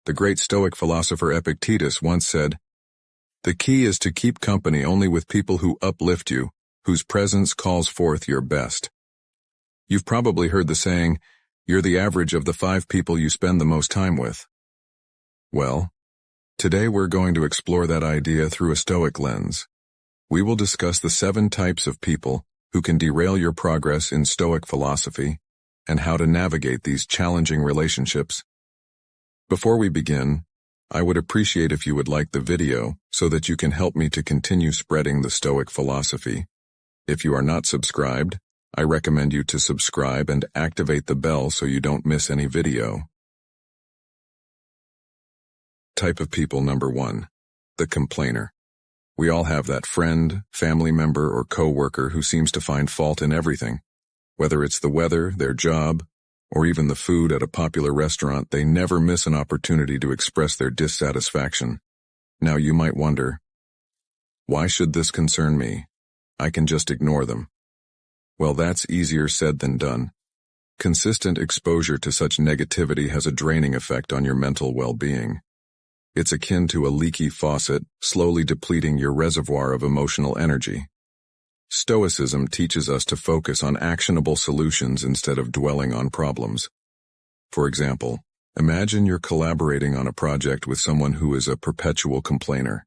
The great Stoic philosopher Epictetus once said, "The key is to keep company only with people who uplift you, whose presence calls forth your best." You've probably heard the saying, "You're the average of the 5 people you spend the most time with." Well, today we're going to explore that idea through a Stoic lens. We will discuss the 7 types of people who can derail your progress in Stoic philosophy and how to navigate these challenging relationships. Before we begin, I would appreciate if you would like the video so that you can help me to continue spreading the Stoic philosophy. If you are not subscribed, I recommend you to subscribe and activate the bell so you don't miss any video. Type of people number 1, the complainer. We all have that friend, family member, or co-worker who seems to find fault in everything. Whether it's the weather, their job, or even the food at a popular restaurant, they never miss an opportunity to express their dissatisfaction. Now you might wonder, why should this concern me? I can just ignore them. Well, that's easier said than done. Consistent exposure to such negativity has a draining effect on your mental well-being. It's akin to a leaky faucet, slowly depleting your reservoir of emotional energy. Stoicism teaches us to focus on actionable solutions instead of dwelling on problems. For example, imagine you're collaborating on a project with someone who is a perpetual complainer.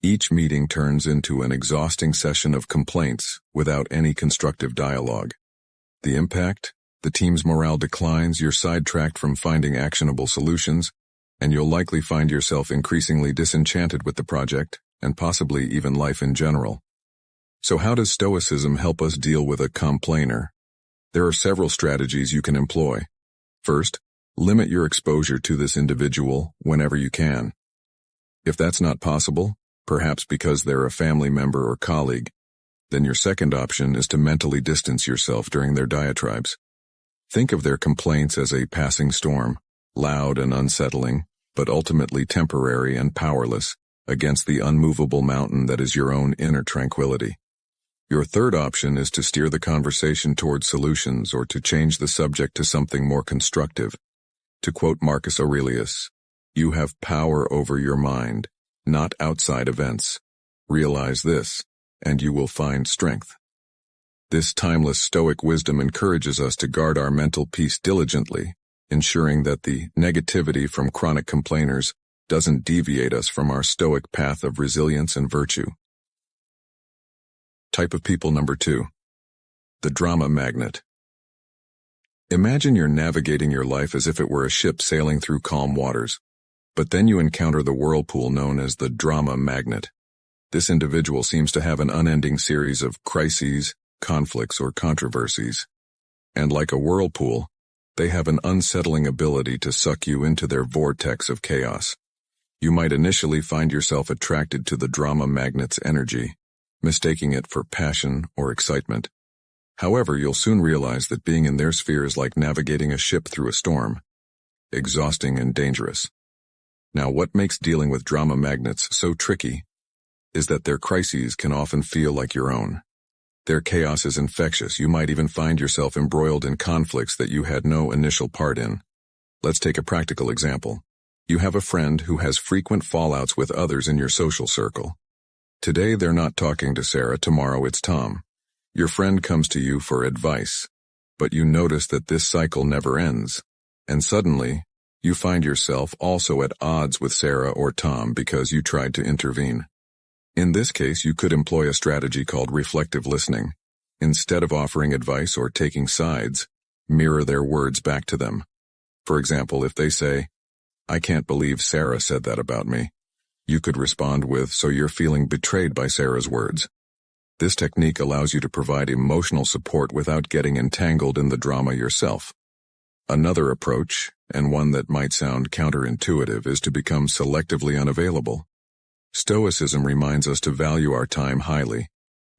Each meeting turns into an exhausting session of complaints without any constructive dialogue. The impact? The team's morale declines, you're sidetracked from finding actionable solutions, and you'll likely find yourself increasingly disenchanted with the project, and possibly even life in general. So how does Stoicism help us deal with a complainer? There are several strategies you can employ. First, limit your exposure to this individual whenever you can. If that's not possible, perhaps because they're a family member or colleague, then your second option is to mentally distance yourself during their diatribes. Think of their complaints as a passing storm, loud and unsettling, but ultimately temporary and powerless, against the unmovable mountain that is your own inner tranquility. Your third option is to steer the conversation towards solutions or to change the subject to something more constructive. To quote Marcus Aurelius, "You have power over your mind, not outside events. Realize this, and you will find strength." This timeless Stoic wisdom encourages us to guard our mental peace diligently, ensuring that the negativity from chronic complainers doesn't deviate us from our Stoic path of resilience and virtue. Type of people number 2, the drama magnet. Imagine you're navigating your life as if it were a ship sailing through calm waters, but then you encounter the whirlpool known as the drama magnet. This individual seems to have an unending series of crises, conflicts, or controversies. And like a whirlpool, they have an unsettling ability to suck you into their vortex of chaos. You might initially find yourself attracted to the drama magnet's energy, mistaking it for passion or excitement. However, you'll soon realize that being in their sphere is like navigating a ship through a storm, exhausting and dangerous. Now, what makes dealing with drama magnets so tricky is that their crises can often feel like your own. Their chaos is infectious. You might even find yourself embroiled in conflicts that you had no initial part in. Let's take a practical example. You have a friend who has frequent fallouts with others in your social circle. Today they're not talking to Sarah, tomorrow it's Tom. Your friend comes to you for advice, but you notice that this cycle never ends, and suddenly, you find yourself also at odds with Sarah or Tom because you tried to intervene. In this case, you could employ a strategy called reflective listening. Instead of offering advice or taking sides, mirror their words back to them. For example, if they say, "I can't believe Sarah said that about me," you could respond with, "So you're feeling betrayed by Sarah's words." This technique allows you to provide emotional support without getting entangled in the drama yourself. Another approach, and one that might sound counterintuitive, is to become selectively unavailable. Stoicism reminds us to value our time highly,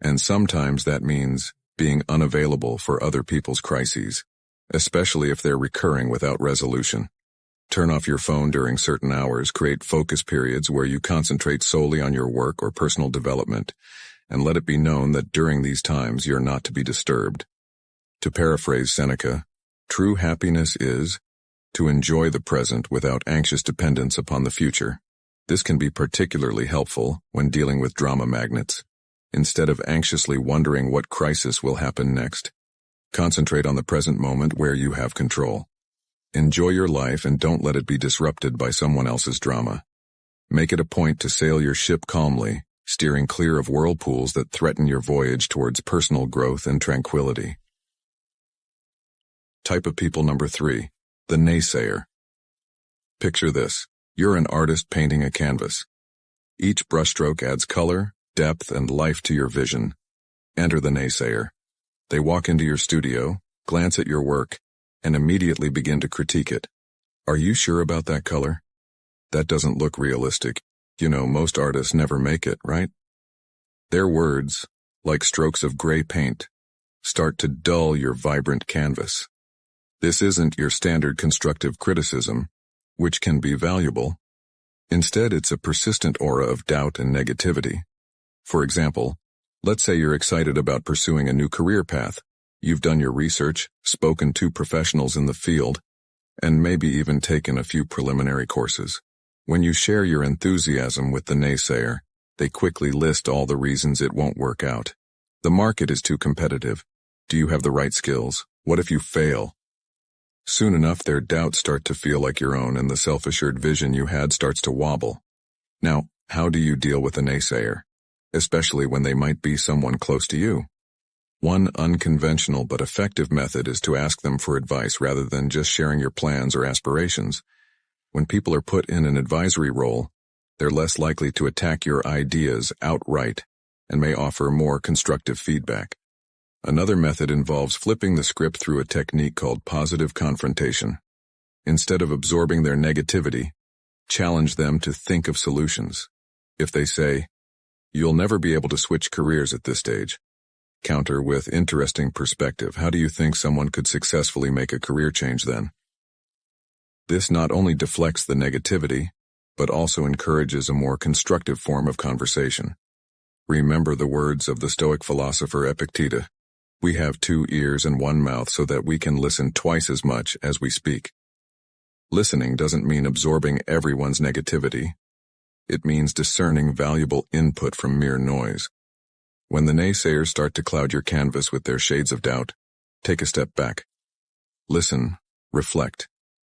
and sometimes that means being unavailable for other people's crises, especially if they're recurring without resolution. Turn off your phone during certain hours, create focus periods where you concentrate solely on your work or personal development, and let it be known that during these times you're not to be disturbed. To paraphrase Seneca, true happiness is to enjoy the present without anxious dependence upon the future. This can be particularly helpful when dealing with drama magnets. Instead of anxiously wondering what crisis will happen next, concentrate on the present moment where you have control. Enjoy your life and don't let it be disrupted by someone else's drama. Make it a point to sail your ship calmly, steering clear of whirlpools that threaten your voyage towards personal growth and tranquility. Type of people number 3, the naysayer. Picture this. You're an artist painting a canvas. Each brushstroke adds color, depth, and life to your vision. Enter the naysayer. They walk into your studio, glance at your work, and immediately begin to critique it. Are you sure about that color? That doesn't look realistic. You know, most artists never make it, right? Their words, like strokes of gray paint, start to dull your vibrant canvas. This isn't your standard constructive criticism, which can be valuable. Instead, it's a persistent aura of doubt and negativity. For example, let's say you're excited about pursuing a new career path. You've done your research, spoken to professionals in the field, and maybe even taken a few preliminary courses. When you share your enthusiasm with the naysayer, they quickly list all the reasons it won't work out. The market is too competitive. Do you have the right skills? What if you fail? Soon enough, their doubts start to feel like your own, and the self-assured vision you had starts to wobble. Now, how do you deal with a naysayer, especially when they might be someone close to you? One unconventional but effective method is to ask them for advice rather than just sharing your plans or aspirations. When people are put in an advisory role, they're less likely to attack your ideas outright and may offer more constructive feedback. Another method involves flipping the script through a technique called positive confrontation. Instead of absorbing their negativity, challenge them to think of solutions. If they say, "You'll never be able to switch careers at this stage," counter with interesting perspective. How do you think someone could successfully make a career change then? This not only deflects the negativity, but also encourages a more constructive form of conversation. Remember the words of the Stoic philosopher Epictetus. We have 2 ears and 1 mouth so that we can listen twice as much as we speak. Listening doesn't mean absorbing everyone's negativity. It means discerning valuable input from mere noise. When the naysayers start to cloud your canvas with their shades of doubt, take a step back. Listen, reflect,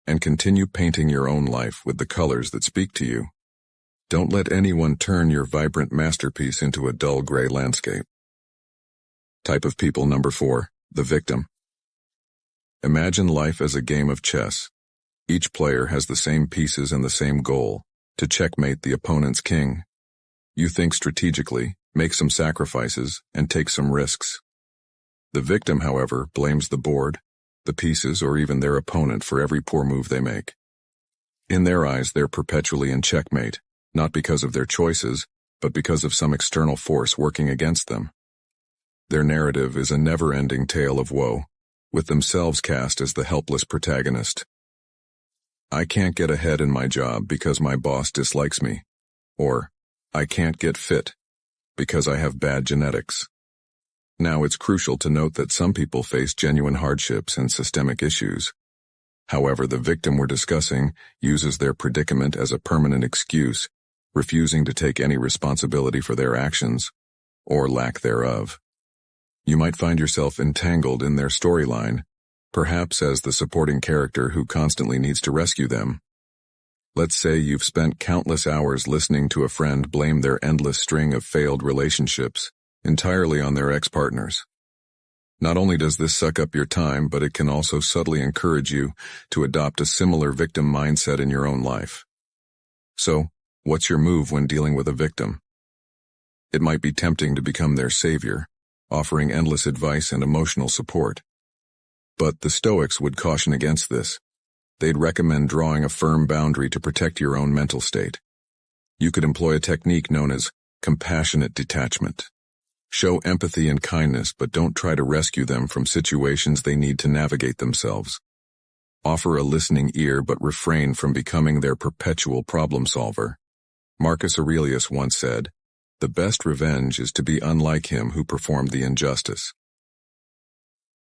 and continue painting your own life with the colors that speak to you. Don't let anyone turn your vibrant masterpiece into a dull gray landscape. Type of people number 4, the victim. Imagine life as a game of chess. Each player has the same pieces and the same goal, to checkmate the opponent's king. You think strategically, make some sacrifices, and take some risks. The victim, however, blames the board, the pieces, or even their opponent for every poor move they make. In their eyes, they're perpetually in checkmate, not because of their choices, but because of some external force working against them. Their narrative is a never-ending tale of woe, with themselves cast as the helpless protagonist. I can't get ahead in my job because my boss dislikes me, or I can't get fit because I have bad genetics. Now, it's crucial to note that some people face genuine hardships and systemic issues. However, the victim we're discussing uses their predicament as a permanent excuse, refusing to take any responsibility for their actions, or lack thereof. You might find yourself entangled in their storyline, perhaps as the supporting character who constantly needs to rescue them. Let's say you've spent countless hours listening to a friend blame their endless string of failed relationships entirely on their ex-partners. Not only does this suck up your time, but it can also subtly encourage you to adopt a similar victim mindset in your own life. So, what's your move when dealing with a victim? It might be tempting to become their savior, offering endless advice and emotional support. But the Stoics would caution against this. They'd recommend drawing a firm boundary to protect your own mental state. You could employ a technique known as compassionate detachment. Show empathy and kindness, but don't try to rescue them from situations they need to navigate themselves. Offer a listening ear, but refrain from becoming their perpetual problem solver. Marcus Aurelius once said, "The best revenge is to be unlike him who performed the injustice."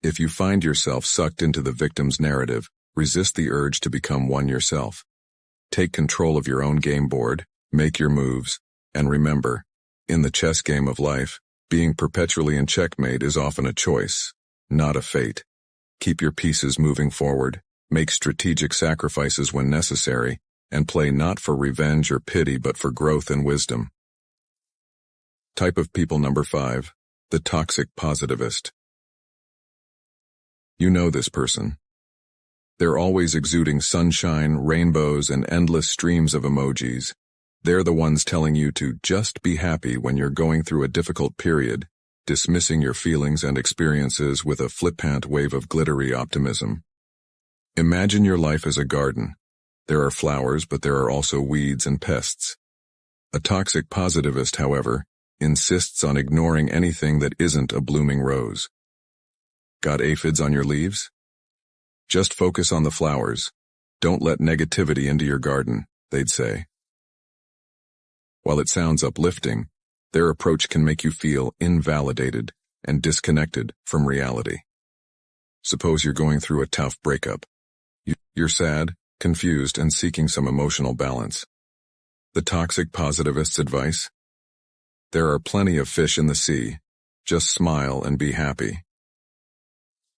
If you find yourself sucked into the victim's narrative, Resist the urge to become one yourself. Take control of your own game board, make your moves, and remember, in the chess game of life, being perpetually in checkmate is often a choice, not a fate. Keep your pieces moving forward, make strategic sacrifices when necessary, and play not for revenge or pity but for growth and wisdom. Type of people number 5, the toxic positivist. You know this person. They're always exuding sunshine, rainbows, and endless streams of emojis. They're the ones telling you to just be happy when you're going through a difficult period, dismissing your feelings and experiences with a flippant wave of glittery optimism. Imagine your life as a garden. There are flowers, but there are also weeds and pests. A toxic positivist, however, insists on ignoring anything that isn't a blooming rose. Got aphids on your leaves? Just focus on the flowers. Don't let negativity into your garden, they'd say. While it sounds uplifting, their approach can make you feel invalidated and disconnected from reality. Suppose you're going through a tough breakup. You're sad, confused, and seeking some emotional balance. The toxic positivist's advice? There are plenty of fish in the sea. Just smile and be happy.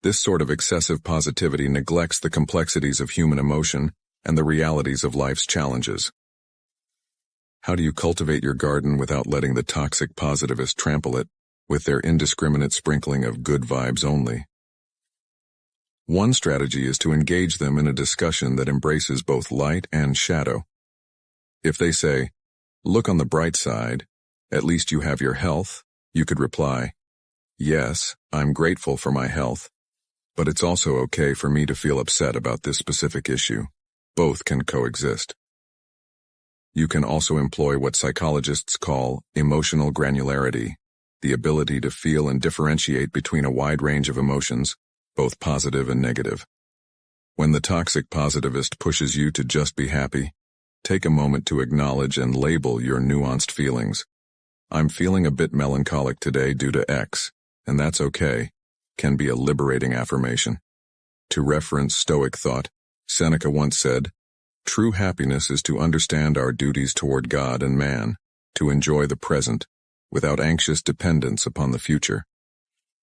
This sort of excessive positivity neglects the complexities of human emotion and the realities of life's challenges. How do you cultivate your garden without letting the toxic positivist trample it with their indiscriminate sprinkling of good vibes only? One strategy is to engage them in a discussion that embraces both light and shadow. If they say, "Look on the bright side, at least you have your health," you could reply, "Yes, I'm grateful for my health, but it's also okay for me to feel upset about this specific issue. Both can coexist." You can also employ what psychologists call emotional granularity, the ability to feel and differentiate between a wide range of emotions, both positive and negative. When the toxic positivist pushes you to just be happy, take a moment to acknowledge and label your nuanced feelings. "I'm feeling a bit melancholic today due to X, and that's okay," can be a liberating affirmation. To reference Stoic thought, Seneca once said, "True happiness is to understand our duties toward God and man, to enjoy the present, without anxious dependence upon the future."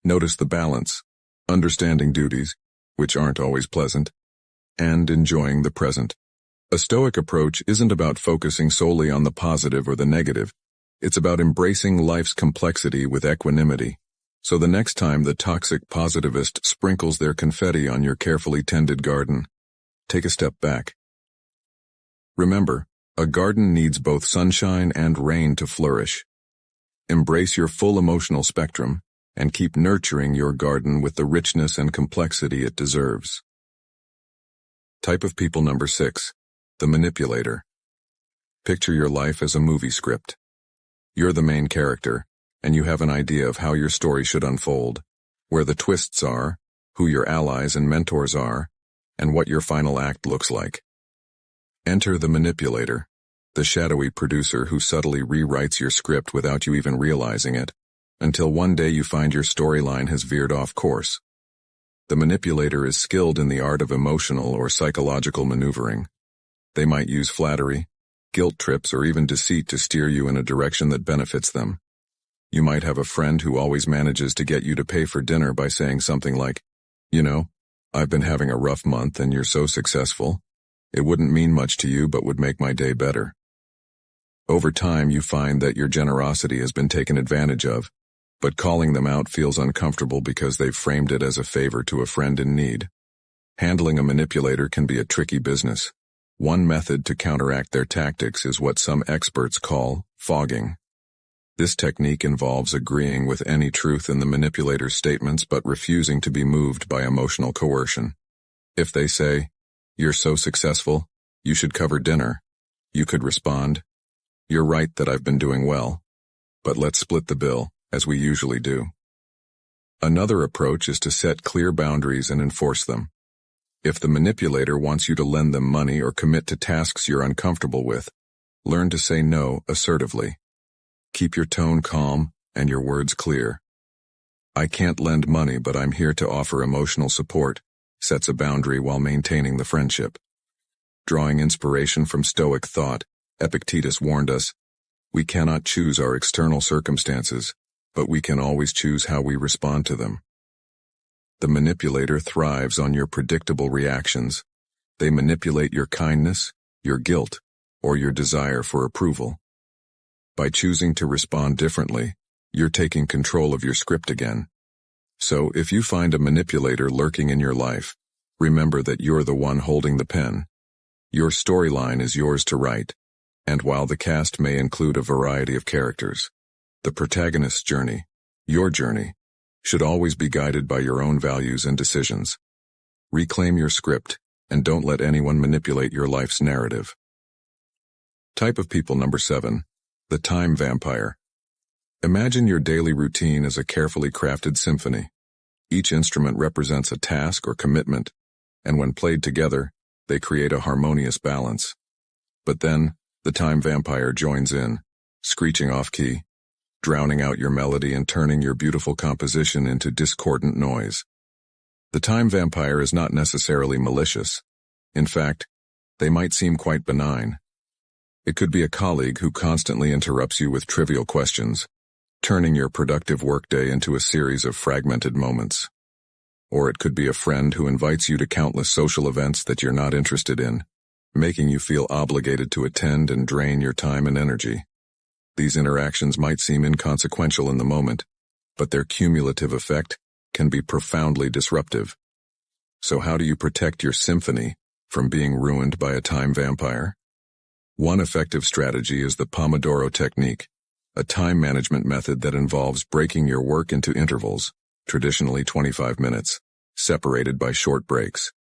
Notice the balance, understanding duties, which aren't always pleasant, and enjoying the present. A Stoic approach isn't about focusing solely on the positive or the negative. It's about embracing life's complexity with equanimity. So the next time the toxic positivist sprinkles their confetti on your carefully tended garden, take a step back. Remember, a garden needs both sunshine and rain to flourish. Embrace your full emotional spectrum and keep nurturing your garden with the richness and complexity it deserves. Type of people number 6, the manipulator. Picture your life as a movie script. You're the main character, and you have an idea of how your story should unfold, where the twists are, who your allies and mentors are, and what your final act looks like. Enter the manipulator, the shadowy producer who subtly rewrites your script without you even realizing it, until one day you find your storyline has veered off course. The manipulator is skilled in the art of emotional or psychological maneuvering. They might use flattery, guilt trips, or even deceit to steer you in a direction that benefits them. You might have a friend who always manages to get you to pay for dinner by saying something like, "You know, I've been having a rough month and you're so successful. It wouldn't mean much to you but would make my day better." Over time you find that your generosity has been taken advantage of, but calling them out feels uncomfortable because they've framed it as a favor to a friend in need. Handling a manipulator can be a tricky business. One method to counteract their tactics is what some experts call fogging. This technique involves agreeing with any truth in the manipulator's statements but refusing to be moved by emotional coercion. If they say, "You're so successful, you should cover dinner," you could respond, "You're right that I've been doing well, but let's split the bill, as we usually do." Another approach is to set clear boundaries and enforce them. If the manipulator wants you to lend them money or commit to tasks you're uncomfortable with, learn to say no assertively. Keep your tone calm and your words clear. "I can't lend money, but I'm here to offer emotional support," sets a boundary while maintaining the friendship. Drawing inspiration from Stoic thought, Epictetus warned us, "We cannot choose our external circumstances, but we can always choose how we respond to them." The manipulator thrives on your predictable reactions. They manipulate your kindness, your guilt, or your desire for approval. By choosing to respond differently, you're taking control of your script again. So if you find a manipulator lurking in your life, remember that you're the one holding the pen. Your storyline is yours to write, and while the cast may include a variety of characters, the protagonist's journey, your journey, should always be guided by your own values and decisions. Reclaim your script, and don't let anyone manipulate your life's narrative. Type of people number 7, the time vampire. Imagine your daily routine as a carefully crafted symphony. Each instrument represents a task or commitment, and when played together, they create a harmonious balance. But then, the time vampire joins in, screeching off-key, drowning out your melody and turning your beautiful composition into discordant noise. The time vampire is not necessarily malicious. In fact, they might seem quite benign. It could be a colleague who constantly interrupts you with trivial questions, turning your productive workday into a series of fragmented moments. Or it could be a friend who invites you to countless social events that you're not interested in, making you feel obligated to attend and drain your time and energy. These interactions might seem inconsequential in the moment, but their cumulative effect can be profoundly disruptive. So how do you protect your symphony from being ruined by a time vampire? One effective strategy is the Pomodoro technique, a time management method that involves breaking your work into intervals, traditionally 25 minutes, separated by short breaks.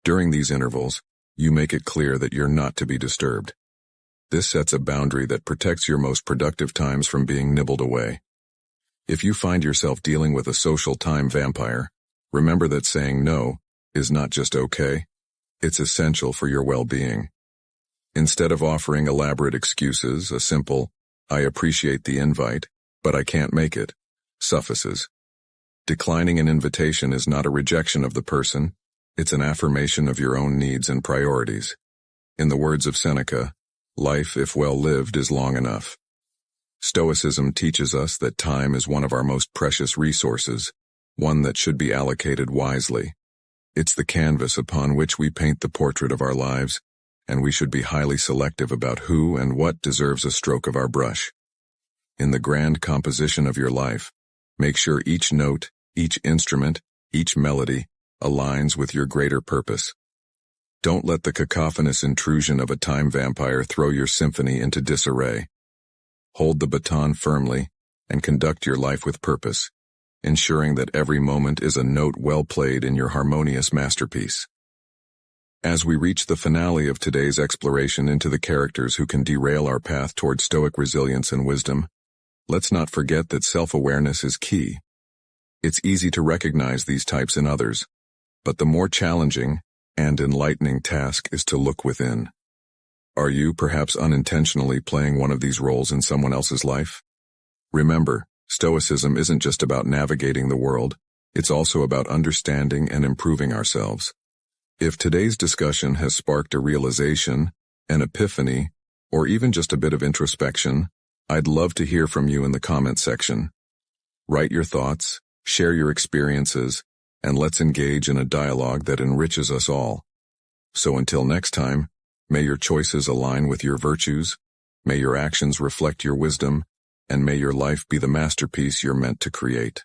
During these intervals, you make it clear that you're not to be disturbed. This sets a boundary that protects your most productive times from being nibbled away. If you find yourself dealing with a social time vampire, remember that saying no is not just okay, it's essential for your well-being. Instead of offering elaborate excuses, a simple, "I appreciate the invite, but I can't make it," suffices. Declining an invitation is not a rejection of the person, it's an affirmation of your own needs and priorities. In the words of Seneca, life, if well lived, is long enough. Stoicism teaches us that time is one of our most precious resources, one that should be allocated wisely. It's the canvas upon which we paint the portrait of our lives, and we should be highly selective about who and what deserves a stroke of our brush. In the grand composition of your life, make sure each note, each instrument, each melody aligns with your greater purpose. Don't let the cacophonous intrusion of a time vampire throw your symphony into disarray. Hold the baton firmly and conduct your life with purpose, ensuring that every moment is a note well played in your harmonious masterpiece. As we reach the finale of today's exploration into the characters who can derail our path toward Stoic resilience and wisdom, let's not forget that self-awareness is key. It's easy to recognize these types in others, but the more challenging and enlightening task is to look within. Are you perhaps unintentionally playing one of these roles in someone else's life? Remember, Stoicism isn't just about navigating the world, it's also about understanding and improving ourselves. If today's discussion has sparked a realization, an epiphany, or even just a bit of introspection, I'd love to hear from you in the comments section. Write your thoughts, share your experiences, and let's engage in a dialogue that enriches us all. So until next time, may your choices align with your virtues, may your actions reflect your wisdom, and may your life be the masterpiece you're meant to create.